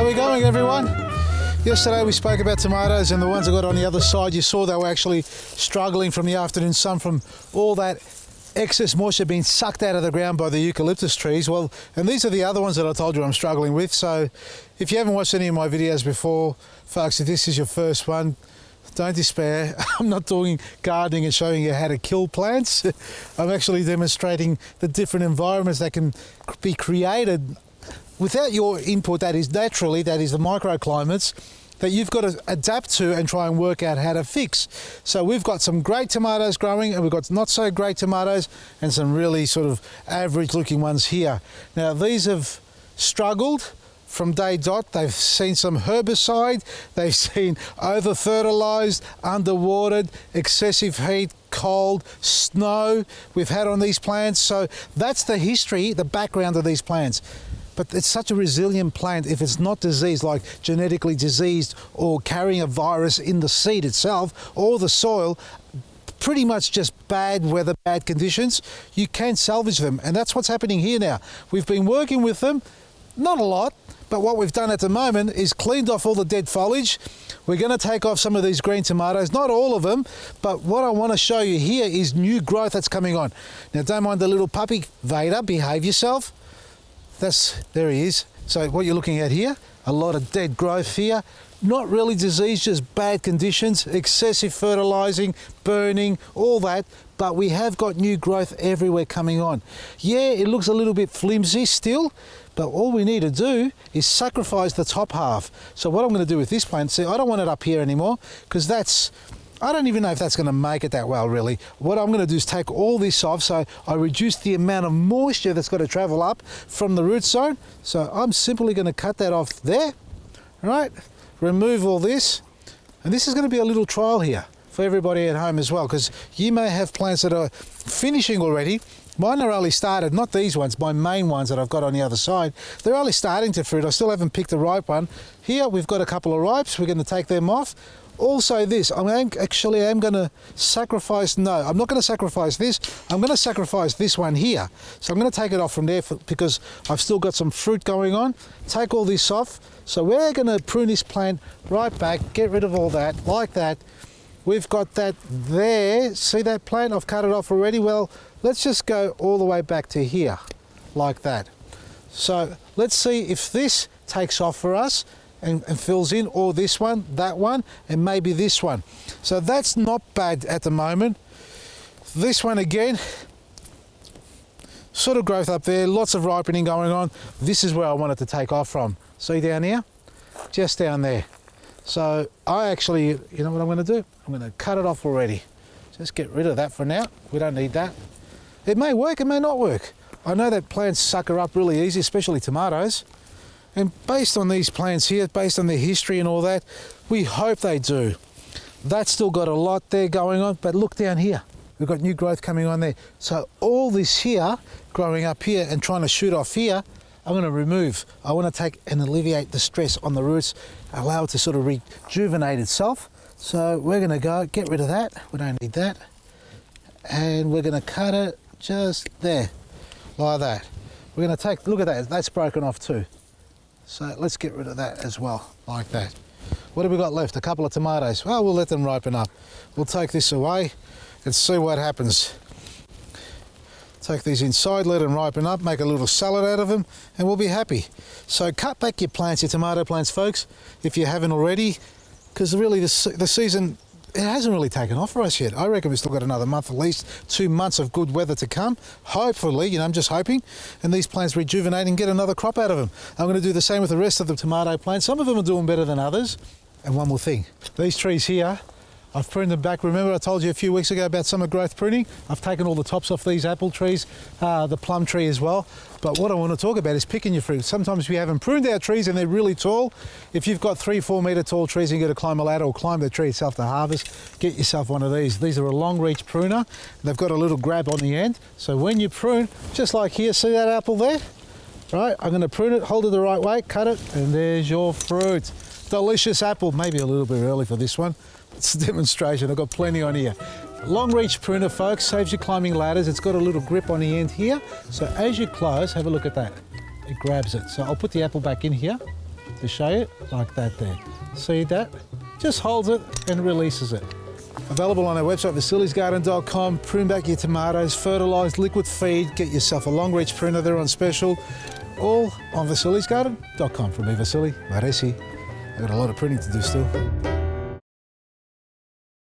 we going, everyone? Yesterday we spoke about tomatoes, and the ones I got on the other side, you saw they were actually struggling from the afternoon sun from all that excess moisture being sucked out of the ground by the eucalyptus trees. Well, and these are the other ones that I told you I'm struggling with. So if you haven't watched any of my videos before, folks, if this is your first one, don't despair. I'm not doing gardening and showing you how to kill plants. I'm actually demonstrating the different environments that can be created without your input, that is naturally, that is the microclimates that you've got to adapt to and try and work out how to fix. So we've got some great tomatoes growing, and we've got not so great tomatoes and some really sort of average looking ones here. Now these have struggled from day dot. They've seen some herbicide, they've seen over fertilized, underwatered, excessive heat, cold, snow we've had on these plants. So that's the history, the background of these plants. But it's such a resilient plant if it's not diseased, like genetically diseased or carrying a virus in the seed itself or the soil, pretty much just bad weather, bad conditions, you can salvage them. And that's what's happening here now. We've been working with them, not a lot, but what we've done at the moment is cleaned off all the dead foliage. We're going to take off some of these green tomatoes, not all of them, but what I want to show you here is new growth that's coming on. Now don't mind the little puppy, Vader, behave yourself. There he is. So what you're looking at here, a lot of dead growth here, not really disease, just bad conditions, excessive fertilizing, burning, all that, but we have got new growth everywhere coming on. Yeah, it looks a little bit flimsy still, but all we need to do is sacrifice the top half. So what I'm going to do with this plant, see, I don't want it up here anymore, because I don't even know if that's going to make it that well, really. What I'm going to do is take all this off, so I reduce the amount of moisture that's got to travel up from the root zone. So I'm simply going to cut that off there, right? Remove all this. And this is going to be a little trial here for everybody at home as well, because you may have plants that are finishing already. Mine are only started, not these ones, my main ones that I've got on the other side. They're only starting to fruit. I still haven't picked the ripe one. Here we've got a couple of ripes. We're going to take them off. Also this, I'm going to sacrifice, no, I'm not going to sacrifice this, I'm going to sacrifice this one here. So I'm going to take it off from there because I've still got some fruit going on. Take all this off. So we're going to prune this plant right back, get rid of all that, like that. We've got that there, see that plant? I've cut it off already. Well, let's just go all the way back to here, like that. So let's see if this takes off for us. And fills in, or this one, that one, and maybe this one. So that's not bad at the moment. This one again, sort of growth up there, lots of ripening going on. This is where I wanted to take off from. See down here? Just down there. So I actually, you know what I'm going to do? I'm going to cut it off already. Just get rid of that for now. We don't need that. It may work, it may not work. I know that plants sucker up really easy, especially tomatoes. And based on these plants here, based on their history and all that, we hope they do. That's still got a lot there going on, but look down here. We've got new growth coming on there. So all this here, growing up here and trying to shoot off here, I'm going to remove. I want to take and alleviate the stress on the roots, allow it to sort of rejuvenate itself. So we're going to go, get rid of that. We don't need that. And we're going to cut it just there, like that. We're going to take, look at that, that's broken off too. So let's get rid of that as well, like that. What have we got left? A couple of tomatoes. Well, we'll let them ripen up. We'll take this away and see what happens. Take these inside, let them ripen up, make a little salad out of them, and we'll be happy. So cut back your plants, your tomato plants, folks, if you haven't already, because really the season, it hasn't really taken off for us yet. I reckon we've still got another month, at least 2 months of good weather to come. Hopefully, you know, I'm just hoping, and these plants rejuvenate and get another crop out of them. I'm going to do the same with the rest of the tomato plants. Some of them are doing better than others. And one more thing, these trees here, I've pruned them back. Remember I told you a few weeks ago about summer growth pruning? I've taken all the tops off these apple trees, the plum tree as well. But what I want to talk about is picking your fruit. Sometimes we haven't pruned our trees and they're really tall. If you've got 3-4 metre tall trees and you've got to climb a ladder or climb the tree itself to harvest, get yourself one of these. These are a long reach pruner. They've got a little grab on the end. So when you prune, just like here, see that apple there? Right, I'm going to prune it, hold it the right way, cut it, and there's your fruit. Delicious apple. Maybe a little bit early for this one. It's a demonstration. I've got plenty on here. Long reach pruner, folks, saves you climbing ladders. It's got a little grip on the end here. So as you close, have a look at that. It grabs it. So I'll put the apple back in here. to show you, like that there. See that? Just holds it and releases it. Available on our website, vasili'sgarden.com. Prune back your tomatoes, fertilise, liquid feed, get yourself a long reach pruner, they're on special. All on vasili'sgarden.com. From me, Vasili, Maresi. I've got a lot of pruning to do still.